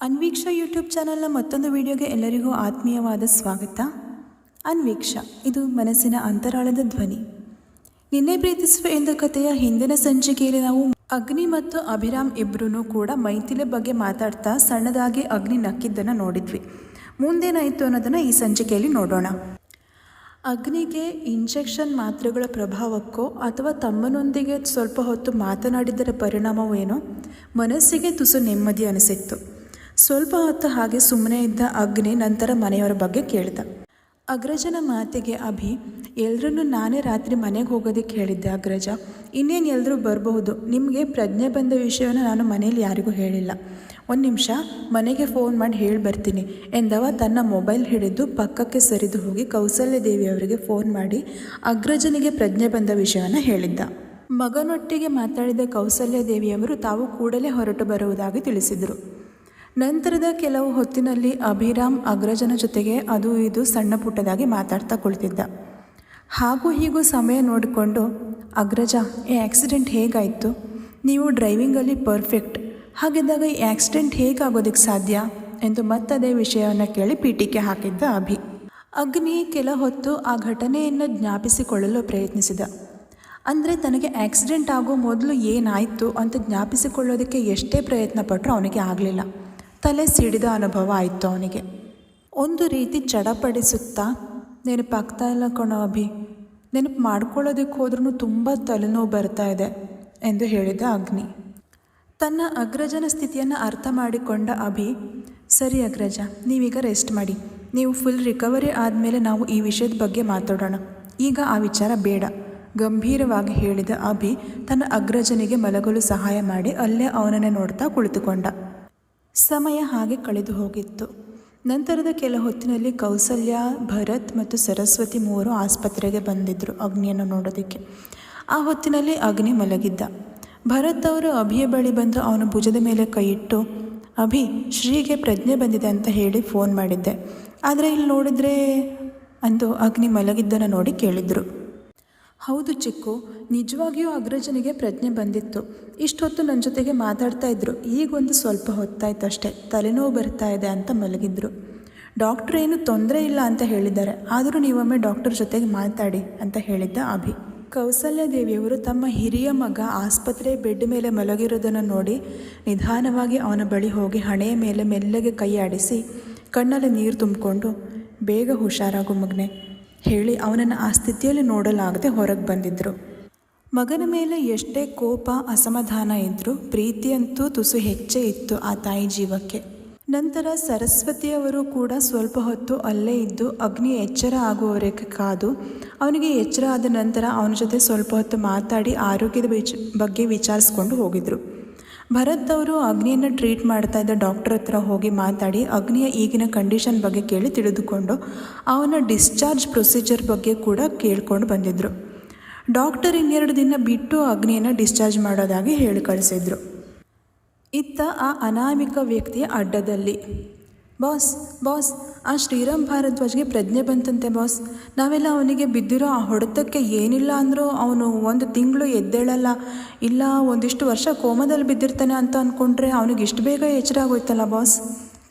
ಅನ್ವೀಕ್ಷಾ YouTube ಚಾನಲ್ನ ಮತ್ತೊಂದು ವಿಡಿಯೋಗೆ ಎಲ್ಲರಿಗೂ ಆತ್ಮೀಯವಾದ ಸ್ವಾಗತ. ಅನ್ವೀಕ್ಷಾ, ಇದು ಮನಸ್ಸಿನ ಅಂತರಾಳದ ಧ್ವನಿ. ನಿನ್ನೆ ಪ್ರೀತಿಸುವ ಎಂದ ಕಥೆಯ ಹಿಂದಿನ ಸಂಚಿಕೆಯಲ್ಲಿ ನಾವು ಅಗ್ನಿ ಮತ್ತು ಅಭಿರಾಮ್ ಇಬ್ಬರೂ ಕೂಡ ಮೈಥಿಲಿ ಬಗ್ಗೆ ಮಾತಾಡ್ತಾ ಸಣ್ಣದಾಗಿ ಅಗ್ನಿ ನಕ್ಕಿದ್ದನ್ನು ನೋಡಿದ್ವಿ. ಮುಂದೇನಾಯಿತು ಅನ್ನೋದನ್ನು ಈ ಸಂಚಿಕೆಯಲ್ಲಿ ನೋಡೋಣ. ಅಗ್ನಿಗೆ ಇಂಜೆಕ್ಷನ್ ಮಾತ್ರೆಗಳ ಪ್ರಭಾವಕ್ಕೋ ಅಥವಾ ತಮ್ಮನೊಂದಿಗೆ ಸ್ವಲ್ಪ ಹೊತ್ತು ಮಾತನಾಡಿದರ ಪರಿಣಾಮವೇನೋ ಮನಸ್ಸಿಗೆ ತುಸು ನೆಮ್ಮದಿ ಅನಿಸಿತ್ತು. ಸ್ವಲ್ಪ ಹೊತ್ತು ಹಾಗೆ ಸುಮ್ಮನೆ ಇದ್ದ ಅಗ್ನಿ ನಂತರ ಮನೆಯವರ ಬಗ್ಗೆ ಕೇಳಿದ. ಅಗ್ರಜನ ಮಾತಿಗೆ ಅಭಿ, ಎಲ್ರನ್ನೂ ನಾನೇ ರಾತ್ರಿ ಮನೆಗೆ ಹೋಗೋದಕ್ಕೆ ಹೇಳಿದ್ದೆ ಅಗ್ರಜ. ಇನ್ನೇನು ಎಲ್ಲರೂ ಬರಬಹುದು. ನಿಮಗೆ ಪ್ರಜ್ಞೆ ಬಂದ ವಿಷಯವನ್ನು ನಾನು ಮನೇಲಿ ಯಾರಿಗೂ ಹೇಳಿಲ್ಲ. ಒಂದು ನಿಮಿಷ ಮನೆಗೆ ಫೋನ್ ಮಾಡಿ ಹೇಳಿ ಬರ್ತೀನಿ ಎಂದವ ತನ್ನ ಮೊಬೈಲ್ ಹಿಡಿದು ಪಕ್ಕಕ್ಕೆ ಸರಿದು ಹೋಗಿ ಕೌಸಲ್ಯ ದೇವಿಯವರಿಗೆ ಫೋನ್ ಮಾಡಿ ಅಗ್ರಜನಿಗೆ ಪ್ರಜ್ಞೆ ಬಂದ ವಿಷಯವನ್ನು ಹೇಳಿದ್ದ. ಮಗನೊಟ್ಟಿಗೆ ಮಾತಾಡಿದ ಕೌಸಲ್ಯ ದೇವಿಯವರು ತಾವು ಕೂಡಲೇ ಹೊರಟು ಬರುವುದಾಗಿ ತಿಳಿಸಿದರು. ನಂತರದ ಕೆಲವು ಹೊತ್ತಿನಲ್ಲಿ ಅಭಿರಾಮ್ ಅಗ್ರಜನ ಜೊತೆಗೆ ಅದು ಇದು ಸಣ್ಣ ಪುಟ್ಟದಾಗಿ ಮಾತಾಡ್ತಾ ಕುಳಿತಿದ್ದ. ಹಾಗೂ ಹೀಗೂ ಸಮಯ ನೋಡಿಕೊಂಡು, ಅಗ್ರಜ, ಈ ಆಕ್ಸಿಡೆಂಟ್ ಹೇಗಾಯಿತು? ನೀವು ಡ್ರೈವಿಂಗಲ್ಲಿ ಪರ್ಫೆಕ್ಟ್, ಹಾಗಿದ್ದಾಗ ಈ ಆಕ್ಸಿಡೆಂಟ್ ಹೇಗಾಗೋದಕ್ಕೆ ಸಾಧ್ಯ ಎಂದು ಮತ್ತದೇ ವಿಷಯವನ್ನು ಕೇಳಿ ಪೀಠಿಕೆ ಹಾಕಿದ್ದ ಅಭಿ. ಅಗ್ನಿ ಕೆಲ ಹೊತ್ತು ಆ ಘಟನೆಯನ್ನು ಜ್ಞಾಪಿಸಿಕೊಳ್ಳಲು ಪ್ರಯತ್ನಿಸಿದ. ಅಂದರೆ ತನಗೆ ಆಕ್ಸಿಡೆಂಟ್ ಆಗೋ ಮೊದಲು ಏನಾಯಿತು ಅಂತ ಜ್ಞಾಪಿಸಿಕೊಳ್ಳೋದಕ್ಕೆ ಎಷ್ಟೇ ಪ್ರಯತ್ನ ಪಟ್ಟರೂ ಅವನಿಗೆ ಆಗಲಿಲ್ಲ. ತಲೆ ಸಿಡಿದ ಅನುಭವ ಆಯಿತು ಅವನಿಗೆ. ಒಂದು ರೀತಿ ಚಡಪಡಿಸುತ್ತಾ, ನೆನಪಾಗ್ತಾ ಇಲ್ಲ ಕಣೋ ಅಭಿ, ನೆನಪು ಮಾಡ್ಕೊಳ್ಳೋದಕ್ಕೆ ಹೋದ್ರೂ ತುಂಬ ತಲೆನೋವು ಬರ್ತಾ ಇದೆ ಎಂದು ಹೇಳಿದ ಅಗ್ನಿ. ತನ್ನ ಅಗ್ರಜನ ಸ್ಥಿತಿಯನ್ನು ಅರ್ಥ ಮಾಡಿಕೊಂಡ ಅಭಿ, ಸರಿ ಅಗ್ರಜ, ನೀವೀಗ ರೆಸ್ಟ್ ಮಾಡಿ. ನೀವು ಫುಲ್ ರಿಕವರಿ ಆದಮೇಲೆ ನಾವು ಈ ವಿಷಯದ ಬಗ್ಗೆ ಮಾತಾಡೋಣ. ಈಗ ಆ ವಿಚಾರ ಬೇಡ, ಗಂಭೀರವಾಗಿ ಹೇಳಿದ ಅಭಿ ತನ್ನ ಅಗ್ರಜನಿಗೆ ಮಲಗಲು ಸಹಾಯ ಮಾಡಿ ಅಲ್ಲೇ ಅವನನ್ನೇ ನೋಡ್ತಾ ಕುಳಿತುಕೊಂಡ. ಸಮಯ ಹಾಗೆ ಕಳೆದು ಹೋಗಿತ್ತು. ನಂತರದ ಕೆಲ ಹೊತ್ತಿನಲ್ಲಿ ಕೌಸಲ್ಯ, ಭರತ್ ಮತ್ತು ಸರಸ್ವತಿ ಮೂವರು ಆಸ್ಪತ್ರೆಗೆ ಬಂದಿದ್ದರು ಅಗ್ನಿಯನ್ನು ನೋಡೋದಕ್ಕೆ. ಆ ಹೊತ್ತಿನಲ್ಲಿ ಅಗ್ನಿ ಮಲಗಿದ್ದ. ಭರತ್ ಅವರು ಅಭಿಯ ಬಳಿ ಬಂದು ಅವನ ಭುಜದ ಮೇಲೆ ಕೈ ಇಟ್ಟು, ಅಭಿ, ಶ್ರೀಗೆ ಪ್ರಜ್ಞೆ ಬಂದಿದೆ ಅಂತ ಹೇಳಿ ಫೋನ್ ಮಾಡಿದ್ದೆ, ಆದರೆ ಇಲ್ಲಿ ನೋಡಿದ್ರೆ ಅಂದು ಅಗ್ನಿ ಮಲಗಿದ್ದನ್ನು ನೋಡಿ ಕೇಳಿದರು. ಹೌದು ಚಿಕ್ಕು, ನಿಜವಾಗಿಯೂ ಅಗ್ರಜನಿಗೆ ಪ್ರಜ್ಞೆ ಬಂದಿತ್ತು. ಇಷ್ಟೊತ್ತು ನನ್ನ ಜೊತೆಗೆ ಮಾತಾಡ್ತಾ ಇದ್ರು. ಈಗೊಂದು ಸ್ವಲ್ಪ ಹೊತ್ತಾಯ್ತಷ್ಟೇ, ತಲೆನೋವು ಬರ್ತಾ ಇದೆ ಅಂತ ಮಲಗಿದ್ರು. ಡಾಕ್ಟ್ರ್ ಏನು ತೊಂದರೆ ಇಲ್ಲ ಅಂತ ಹೇಳಿದ್ದಾರೆ, ಆದರೂ ನೀವೊಮ್ಮೆ ಡಾಕ್ಟರ್ ಜೊತೆಗೆ ಮಾತಾಡಿ ಅಂತ ಹೇಳಿದ್ದ ಅಭಿ. ಕೌಸಲ್ಯ ದೇವಿಯವರು ತಮ್ಮ ಹಿರಿಯ ಮಗ ಆಸ್ಪತ್ರೆ ಬೆಡ್ ಮೇಲೆ ಮಲಗಿರೋದನ್ನು ನೋಡಿ ನಿಧಾನವಾಗಿ ಅವನ ಬಳಿ ಹೋಗಿ ಹಣೆಯ ಮೇಲೆ ಮೆಲ್ಲಗೆ ಕೈ ಆಡಿಸಿ ಕಣ್ಣಲ್ಲಿ ನೀರು ತುಂಬಿಕೊಂಡು, ಬೇಗ ಹುಷಾರಾಗು ಮಗನೆ ಹೇಳಿ ಅವನನ್ನು ಆ ಸ್ಥಿತಿಯಲ್ಲಿ ನೋಡಲಾಗದೆ ಹೊರಗೆ ಬಂದಿದ್ದರು. ಮಗನ ಮೇಲೆ ಎಷ್ಟೇ ಕೋಪ ಅಸಮಾಧಾನ ಇದ್ದರೂ ಪ್ರೀತಿಯಂತೂ ತುಸು ಹೆಚ್ಚೇ ಇತ್ತು ಆ ತಾಯಿ ಜೀವಕ್ಕೆ. ನಂತರ ಸರಸ್ವತಿಯವರು ಕೂಡ ಸ್ವಲ್ಪ ಹೊತ್ತು ಅಲ್ಲೇ ಇದ್ದು ಅಗ್ನಿ ಎಚ್ಚರ ಆಗುವವರೆಗೆ ಕಾದು ಅವನಿಗೆ ಎಚ್ಚರ ಆದ ನಂತರ ಅವನ ಜೊತೆ ಸ್ವಲ್ಪ ಹೊತ್ತು ಮಾತಾಡಿ ಆರೋಗ್ಯದ ಬಗ್ಗೆ ವಿಚಾರಿಸ್ಕೊಂಡು ಹೋಗಿದ್ರು. ಭರತ್ ಅವರು ಅಗ್ನಿಯನ್ನು ಟ್ರೀಟ್ ಮಾಡ್ತಾ ಇದ್ದ ಡಾಕ್ಟರ್ ಹತ್ರ ಹೋಗಿ ಮಾತಾಡಿ ಅಗ್ನಿಯ ಈಗಿನ ಕಂಡೀಷನ್ ಬಗ್ಗೆ ಕೇಳಿ ತಿಳಿದುಕೊಂಡು ಅವನ ಡಿಸ್ಚಾರ್ಜ್ ಪ್ರೊಸೀಜರ್ ಬಗ್ಗೆ ಕೂಡ ಕೇಳ್ಕೊಂಡು ಬಂದಿದ್ದರು. ಡಾಕ್ಟರ್ 2 ದಿನ ಬಿಟ್ಟು ಅಗ್ನಿಯನ್ನು ಡಿಸ್ಚಾರ್ಜ್ ಮಾಡೋದಾಗಿ ಹೇಳಿ ಕಳಿಸಿದ್ರು. ಇತ್ತ ಆ ಅನಾಮಿಕ ವ್ಯಕ್ತಿಯ ಅಡ್ಡದಲ್ಲಿ, ಬಾಸ್, ಆ ಶ್ರೀರಾಮ್ ಭಾರದ್ವಾಜ್ಗೆ ಪ್ರಜ್ಞೆ ಬಂತಂತೆ ಬಾಸ್. ನಾವೆಲ್ಲ ಅವನಿಗೆ ಬಿದ್ದಿರೋ ಆ ಹೊಡೆತಕ್ಕೆ ಏನಿಲ್ಲ ಅಂದರೂ ಅವನು 1 ತಿಂಗಳು ಎದ್ದೇಳಲ್ಲ, ಇಲ್ಲ ಒಂದಿಷ್ಟು ವರ್ಷ ಕೋಮದಲ್ಲಿ ಬಿದ್ದಿರ್ತಾನೆ ಅಂತ ಅಂದ್ಕೊಂಡ್ರೆ ಅವನಿಗೆ ಇಷ್ಟು ಬೇಗ ಎಚ್ಚರ ಆಗೋಯ್ತಲ್ಲ ಬಾಸ್.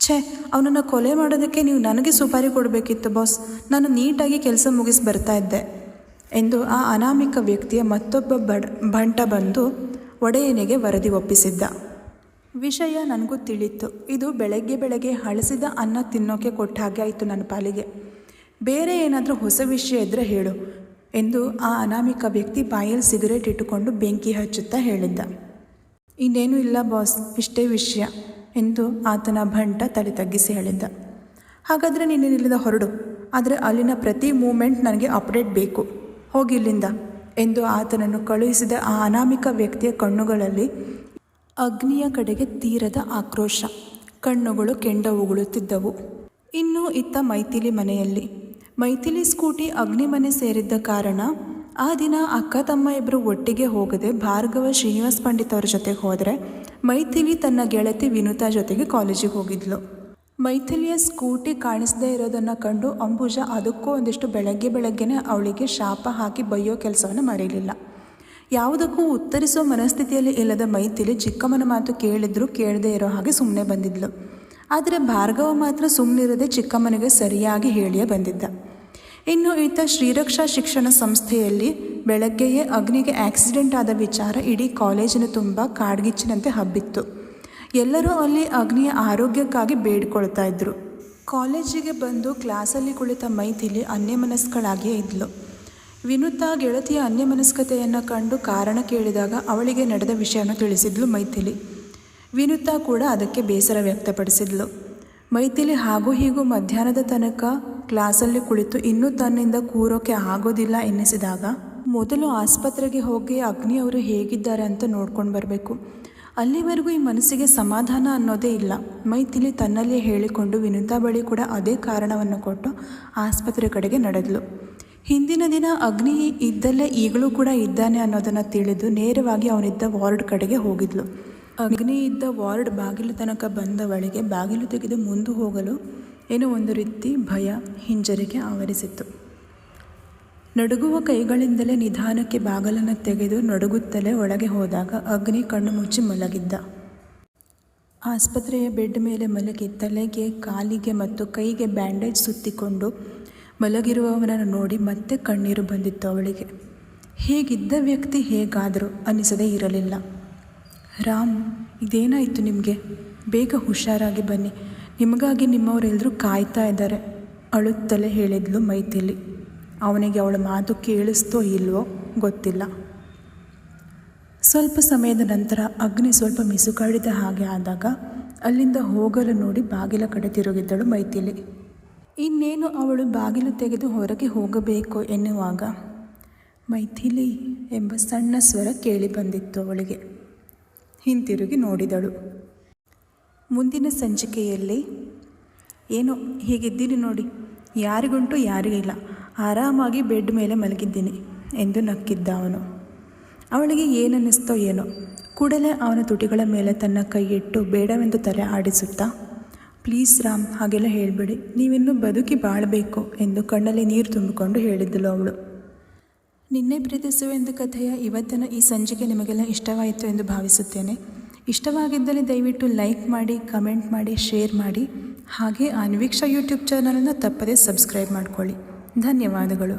ಅವನನ್ನು ಕೊಲೆ ಮಾಡೋದಕ್ಕೆ ನೀವು ನನಗೆ ಸುಪಾರಿ ಕೊಡಬೇಕಿತ್ತು ಬಾಸ್. ನಾನು ನೀಟಾಗಿ ಕೆಲಸ ಮುಗಿಸಿ ಬರ್ತಾ ಇದ್ದೆ ಎಂದು ಆ ಅನಾಮಿಕ ವ್ಯಕ್ತಿಯ ಮತ್ತೊಬ್ಬ ಬಂಟ ಬಂದು ಒಡೆಯನಿಗೆ ವರದಿ ಒಪ್ಪಿಸಿದ್ದ. ವಿಷಯ ನನಗೂ ತಿಳಿಯಿತು. ಇದು ಬೆಳಗ್ಗೆ ಹಳಸಿದ ಅನ್ನ ತಿನ್ನೋಕೆ ಕೊಟ್ಟ ಹಾಗೆ ಆಯಿತು ನನ್ನ ಪಾಲಿಗೆ. ಬೇರೆ ಏನಾದರೂ ಹೊಸ ವಿಷಯ ಇದ್ದರೆ ಹೇಳು ಎಂದು ಆ ಅನಾಮಿಕ ವ್ಯಕ್ತಿ ಬಾಯಲ್ಲಿ ಸಿಗರೇಟ್ ಇಟ್ಟುಕೊಂಡು ಬೆಂಕಿ ಹಚ್ಚುತ್ತಾ ಹೇಳಿದ್ದ. ಇನ್ನೇನೂ ಇಲ್ಲ ಬಾಸ್, ಇಷ್ಟೇ ವಿಷಯ ಎಂದು ಆತನ ಬಂಟ ತಲೆ ತಗ್ಗಿಸಿ ಹೇಳಿದ್ದ. ಹಾಗಾದರೆ ನೀನು ಇಲ್ಲಿಂದ ಹೊರಡು, ಆದರೆ ಅಲ್ಲಿನ ಪ್ರತಿ ಮೂಮೆಂಟ್ ನನಗೆ ಅಪ್ಡೇಟ್ ಬೇಕು, ಹೋಗಿಲ್ಲಿಂದ ಎಂದು ಆತನನ್ನು ಕಳುಹಿಸಿದ ಆ ಅನಾಮಿಕ ವ್ಯಕ್ತಿಯ ಕಣ್ಣುಗಳಲ್ಲಿ ಅಗ್ನಿಯ ಕಡೆಗೆ ತೀರದ ಆಕ್ರೋಶ, ಕಣ್ಣುಗಳು ಕೆಂಡ ಉಗುಳುತ್ತಿದ್ದವು. ಇನ್ನು ಇತ್ತ ಮೈಥಿಲಿ ಮನೆಯಲ್ಲಿ ಮೈಥಿಲಿ ಸ್ಕೂಟಿ ಅಗ್ನಿ ಮನೆ ಸೇರಿದ್ದ ಕಾರಣ ಆ ದಿನ ಅಕ್ಕ ತಮ್ಮ ಇಬ್ಬರು ಒಟ್ಟಿಗೆ ಹೋಗದೆ ಭಾರ್ಗವ ಶ್ರೀನಿವಾಸ್ ಪಂಡಿತ್ ಅವ್ರ ಜೊತೆಗೆ ಹೋದರೆ ಮೈಥಿಲಿ ತನ್ನ ಗೆಳತಿ ವಿನುತಾ ಜೊತೆಗೆ ಕಾಲೇಜಿಗೆ ಹೋಗಿದ್ಲು. ಮೈಥಿಲಿಯ ಸ್ಕೂಟಿ ಕಾಣಿಸದೇ ಇರೋದನ್ನು ಕಂಡು ಅಂಬುಜ ಅದಕ್ಕೂ ಒಂದಿಷ್ಟು ಬೆಳಗ್ಗೆನೇ ಅವಳಿಗೆ ಶಾಪ ಹಾಕಿ ಬೈಯೋ ಕೆಲಸವನ್ನು ಮರೀಲಿಲ್ಲ. ಯಾವುದಕ್ಕೂ ಉತ್ತರಿಸೋ ಮನಸ್ಥಿತಿಯಲ್ಲಿ ಇಲ್ಲದ ಮೈಥಿಲಿ ಚಿಕ್ಕಮ್ಮನ ಮಾತು ಕೇಳಿದ್ರು ಕೇಳದೇ ಇರೋ ಹಾಗೆ ಸುಮ್ಮನೆ ಬಂದಿದ್ಲು. ಆದರೆ ಭಾರ್ಗವ ಮಾತ್ರ ಸುಮ್ಮನಿರದೆ ಚಿಕ್ಕಮ್ಮನಿಗೆ ಸರಿಯಾಗಿ ಹೇಳಿಯೇ ಬಂದಿದ್ದ. ಇನ್ನು ಈತ ಶ್ರೀರಕ್ಷಾ ಶಿಕ್ಷಣ ಸಂಸ್ಥೆಯಲ್ಲಿ ಬೆಳಗ್ಗೆಯೇ ಅಗ್ನಿಗೆ ಆಕ್ಸಿಡೆಂಟ್ ಆದ ವಿಚಾರ ಇಡೀ ಕಾಲೇಜಿನ ತುಂಬ ಕಾಡ್ಗಿಚ್ಚಿನಂತೆ ಹಬ್ಬಿತ್ತು. ಎಲ್ಲರೂ ಅಲ್ಲಿ ಅಗ್ನಿಯ ಆರೋಗ್ಯಕ್ಕಾಗಿ ಬೇಡಿಕೊಳ್ತಾ ಇದ್ದರು. ಕಾಲೇಜಿಗೆ ಬಂದು ಕ್ಲಾಸಲ್ಲಿ ಕುಳಿತ ಮೈಥಿಲಿ ಅನ್ಯಮನಸ್ಕಳಾಗಿಯೇ ಇದ್ಲು. ವಿನುತಾ ಗೆಳತಿಯ ಅನ್ಯಮನಸ್ಕತೆಯನ್ನು ಕಂಡು ಕಾರಣ ಕೇಳಿದಾಗ ಅವಳಿಗೆ ನಡೆದ ವಿಷಯವನ್ನು ತಿಳಿಸಿದ್ಲು ಮೈಥಿಲಿ. ವಿನುತಾ ಕೂಡ ಅದಕ್ಕೆ ಬೇಸರ ವ್ಯಕ್ತಪಡಿಸಿದ್ಲು. ಮೈಥಿಲಿ ಹಾಗೂ ಹೀಗೂ ಮಧ್ಯಾಹ್ನದ ತನಕ ಕ್ಲಾಸಲ್ಲಿ ಕುಳಿತು ಇನ್ನೂ ತನ್ನಿಂದ ಕೂರೋಕೆ ಆಗೋದಿಲ್ಲ ಎನ್ನಿಸಿದಾಗ ಮೊದಲು ಆಸ್ಪತ್ರೆಗೆ ಹೋಗಿ ಅಗ್ನಿಯವರು ಹೇಗಿದ್ದಾರೆ ಅಂತ ನೋಡ್ಕೊಂಡು ಬರಬೇಕು. ಅಲ್ಲಿವರೆಗೂ ಈ ಮನಸ್ಸಿಗೆ ಸಮಾಧಾನ ಅನ್ನೋದೇ ಇಲ್ಲ. ಮೈಥಿಲಿ ತನ್ನಲ್ಲಿಯೇ ಹೇಳಿಕೊಂಡು ವಿನುತಾ ಬಳಿ ಕೂಡ ಅದೇ ಕಾರಣವನ್ನು ಕೊಟ್ಟು ಆಸ್ಪತ್ರೆ ಕಡೆಗೆ ನಡೆದಳು. ಹಿಂದಿನ ದಿನ ಅಗ್ನಿ ಇದ್ದಲ್ಲೇ ಈಗಲೂ ಕೂಡ ಇದ್ದಾನೆ ಅನ್ನೋದನ್ನು ತಿಳಿದು ನೇರವಾಗಿ ಅವನಿದ್ದ ವಾರ್ಡ್ ಕಡೆಗೆ ಹೋಗಿದ್ಲು. ಅಗ್ನಿ ಇದ್ದ ವಾರ್ಡ್ ಬಾಗಿಲು ತನಕ ಬಂದವಳಿಗೆ ಬಾಗಿಲು ತೆಗೆದು ಮುಂದೆ ಹೋಗಲು ಏನೋ ಒಂದು ರೀತಿ ಭಯ, ಹಿಂಜರಿಕೆ ಆವರಿಸಿತ್ತು. ನಡುಗುವ ಕೈಗಳಿಂದಲೇ ನಿಧಾನಕ್ಕೆ ಬಾಗಿಲನ್ನು ತೆಗೆದು ನಡುಗುತ್ತಲೇ ಒಳಗೆ ಹೋದಾಗ ಅಗ್ನಿ ಕಣ್ಣು ಮುಚ್ಚಿ ಮಲಗಿದ್ದ. ಆಸ್ಪತ್ರೆಯ ಬೆಡ್ ಮೇಲೆ ಮಲಗಿ ತಲೆಗೆ, ಕಾಲಿಗೆ ಮತ್ತು ಕೈಗೆ ಬ್ಯಾಂಡೇಜ್ ಸುತ್ತಿಕೊಂಡು ಮಲಗಿರುವವನನ್ನು ನೋಡಿ ಮತ್ತೆ ಕಣ್ಣೀರು ಬಂದಿತ್ತು ಅವಳಿಗೆ. ಹೇಗಿದ್ದ ವ್ಯಕ್ತಿ ಹೇಗಾದರೂ ಅನ್ನಿಸದೇ ಇರಲಿಲ್ಲ. ರಾಮ್, ಇದೇನಾಯಿತು ನಿಮಗೆ? ಬೇಗ ಹುಷಾರಾಗಿ ಬನ್ನಿ, ನಿಮಗಾಗಿ ನಿಮ್ಮವರೆಲ್ಲರೂ ಕಾಯ್ತಾ ಇದ್ದಾರೆ ಅಳುತ್ತಲೇ ಹೇಳಿದ್ಲು ಮೈಥಿಲಿ. ಅವನಿಗೆ ಅವಳ ಮಾತು ಕೇಳಿಸ್ತೋ ಇಲ್ವೋ ಗೊತ್ತಿಲ್ಲ. ಸ್ವಲ್ಪ ಸಮಯದ ನಂತರ ಅಗ್ನಿ ಸ್ವಲ್ಪ ಮಿಸುಕಾಡಿದ ಹಾಗೆ ಆದಾಗ ಅಲ್ಲಿಂದ ಹೋಗಲು ನೋಡಿ ಬಾಗಿಲ ಕಡೆ ತಿರುಗಿದ್ದಳು ಮೈಥಿಲಿ. ಇನ್ನೇನು ಅವಳು ಬಾಗಿಲು ತೆಗೆದು ಹೊರಗೆ ಹೋಗಬೇಕು ಎನ್ನುವಾಗ ಮೈಥಿಲಿ ಎಂಬ ಸಣ್ಣ ಸ್ವರ ಕೇಳಿ ಬಂದಿತ್ತು ಅವಳಿಗೆ. ಹಿಂತಿರುಗಿ ನೋಡಿದಳು. ಮುಂದಿನ ಸಂಚಿಕೆಯಲ್ಲಿ ಏನೋ ಹೀಗಿದ್ದೀನಿ ನೋಡಿ, ಯಾರಿಗುಂಟು ಯಾರಿಗಿಲ್ಲ, ಆರಾಮಾಗಿ ಬೆಡ್ ಮೇಲೆ ಮಲಗಿದ್ದೀನಿ ಎಂದು ನಕ್ಕಿದ್ದ ಅವನು. ಅವಳಿಗೆ ಏನನ್ನಿಸ್ತೋ ಏನೋ, ಕೂಡಲೇ ಅವನ ತುಟಿಗಳ ಮೇಲೆ ತನ್ನ ಕೈ ಇಟ್ಟು ಬೇಡವೆಂದು ತಲೆ ಆಡಿಸುತ್ತಾ, ಪ್ಲೀಸ್ ರಾಮ್, ಹಾಗೆಲ್ಲ ಹೇಳಬೇಡಿ, ನೀವಿನ್ನೂ ಬದುಕಿ ಬಾಳಬೇಕು ಎಂದು ಕಣ್ಣಲ್ಲಿ ನೀರು ತುಂಬಿಕೊಂಡು ಹೇಳಿದ್ದಳು ಅವಳು. ನಿನ್ನೆ ಪ್ರೀತಿಸುವೆಂದು ಕಥೆಯ ಇವತ್ತಿನ ಈ ಸಂಚಿಕೆ ನಿಮಗೆಲ್ಲ ಇಷ್ಟವಾಯಿತು ಎಂದು ಭಾವಿಸುತ್ತೇನೆ. ಇಷ್ಟವಾಗಿದ್ದಲ್ಲಿ ದಯವಿಟ್ಟು ಲೈಕ್ ಮಾಡಿ, ಕಮೆಂಟ್ ಮಾಡಿ, ಶೇರ್ ಮಾಡಿ. ಹಾಗೆ ಅನ್ವೀಕ್ಷಾ ಯೂಟ್ಯೂಬ್ ಚಾನಲನ್ನು ತಪ್ಪದೇ ಸಬ್ಸ್ಕ್ರೈಬ್ ಮಾಡಿಕೊಳ್ಳಿ. ಧನ್ಯವಾದಗಳು.